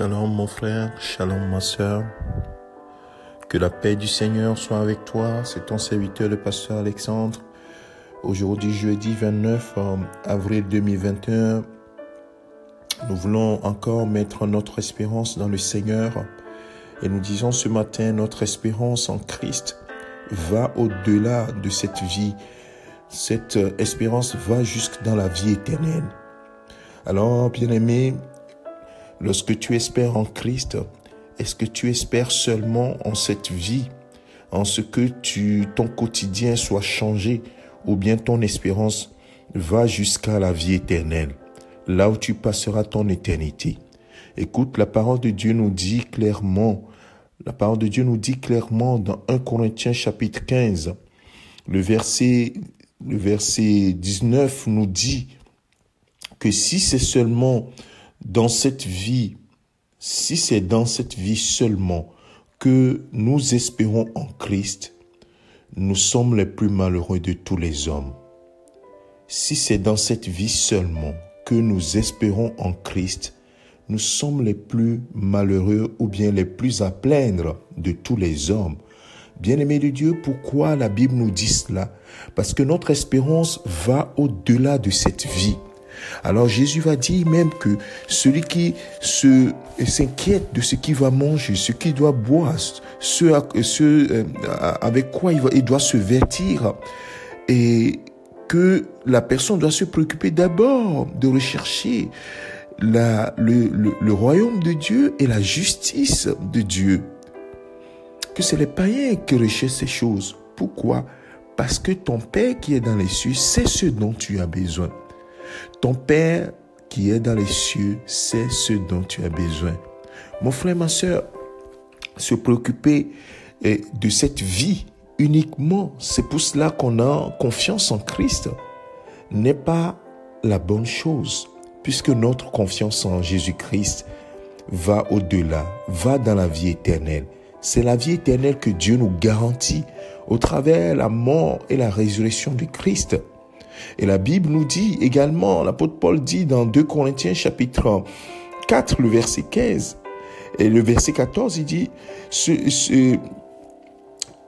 Shalom mon frère, shalom ma sœur. Que la paix du Seigneur soit avec toi. C'est ton serviteur le pasteur Alexandre. Aujourd'hui jeudi 29 avril 2021, nous voulons encore mettre notre espérance dans le Seigneur. Et nous disons ce matin, notre espérance en Christ va au-delà de cette vie. Cette espérance va jusque dans la vie éternelle. Alors, bien-aimé, lorsque tu espères en Christ, est-ce que tu espères seulement en cette vie, en ce que ton quotidien soit changé, ou bien ton espérance va jusqu'à la vie éternelle, là où tu passeras ton éternité? Écoute, la parole de Dieu nous dit clairement, dans 1 Corinthiens chapitre 15, le verset 19 nous dit que si c'est dans cette vie seulement que nous espérons en Christ, nous sommes les plus malheureux de tous les hommes. Si c'est dans cette vie seulement que nous espérons en Christ, nous sommes les plus malheureux ou bien les plus à plaindre de tous les hommes. Bien-aimés de Dieu, pourquoi la Bible nous dit cela? Parce que notre espérance va au-delà de cette vie. Alors Jésus va dire même que celui qui s'inquiète de ce qu'il va manger, ce qu'il doit boire, avec quoi il doit se vêtir, et que la personne doit se préoccuper d'abord de rechercher le royaume de Dieu et la justice de Dieu. Que c'est les païens qui recherchent ces choses. Pourquoi? Parce que ton Père qui est dans les cieux sait ce dont tu as besoin. Ton Père qui est dans les cieux sait ce dont tu as besoin. Mon frère, ma sœur, se préoccuper de cette vie uniquement, c'est pour cela qu'on a confiance en Christ, n'est pas la bonne chose, puisque notre confiance en Jésus-Christ va au-delà, va dans la vie éternelle. C'est la vie éternelle que Dieu nous garantit au travers la mort et la résurrection de Christ. Et la Bible nous dit également, l'apôtre Paul dit dans 2 Corinthiens chapitre 4, le verset 15, et le verset 14, il dit,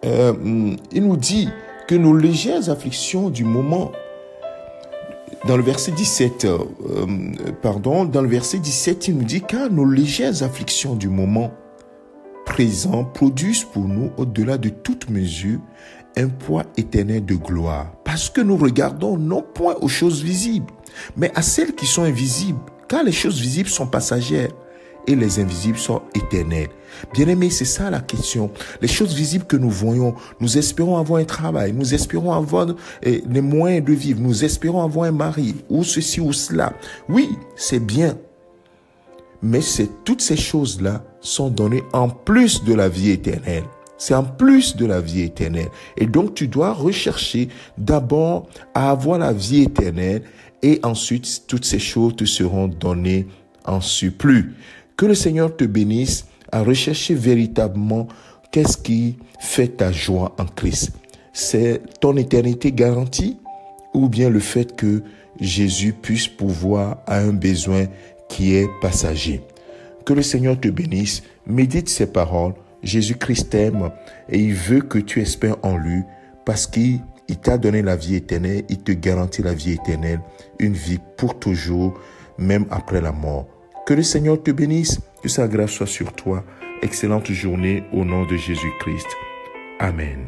il nous dit que nos légères afflictions du moment, dans le verset 17, il nous dit, car nos légères afflictions du moment présent produisent pour nous, au-delà de toute mesure, un poids éternel de gloire. Parce que nous regardons non point aux choses visibles, mais à celles qui sont invisibles. Car les choses visibles sont passagères et les invisibles sont éternelles. Bien-aimés, c'est ça la question. Les choses visibles que nous voyons, nous espérons avoir un travail, nous espérons avoir les moyens de vivre, nous espérons avoir un mari, ou ceci ou cela. Oui, c'est bien. Mais toutes ces choses-là sont données en plus de la vie éternelle. C'est en plus de la vie éternelle. Et donc, tu dois rechercher d'abord à avoir la vie éternelle et ensuite, toutes ces choses te seront données en surplus. Que le Seigneur te bénisse à rechercher véritablement qu'est-ce qui fait ta joie en Christ. C'est ton éternité garantie ou bien le fait que Jésus puisse pourvoir à un besoin qui est passager. Que le Seigneur te bénisse. Médite ces paroles. Jésus-Christ t'aime et il veut que tu espères en lui parce qu'il t'a donné la vie éternelle, il te garantit la vie éternelle, une vie pour toujours, même après la mort. Que le Seigneur te bénisse, que sa grâce soit sur toi. Excellente journée au nom de Jésus-Christ. Amen.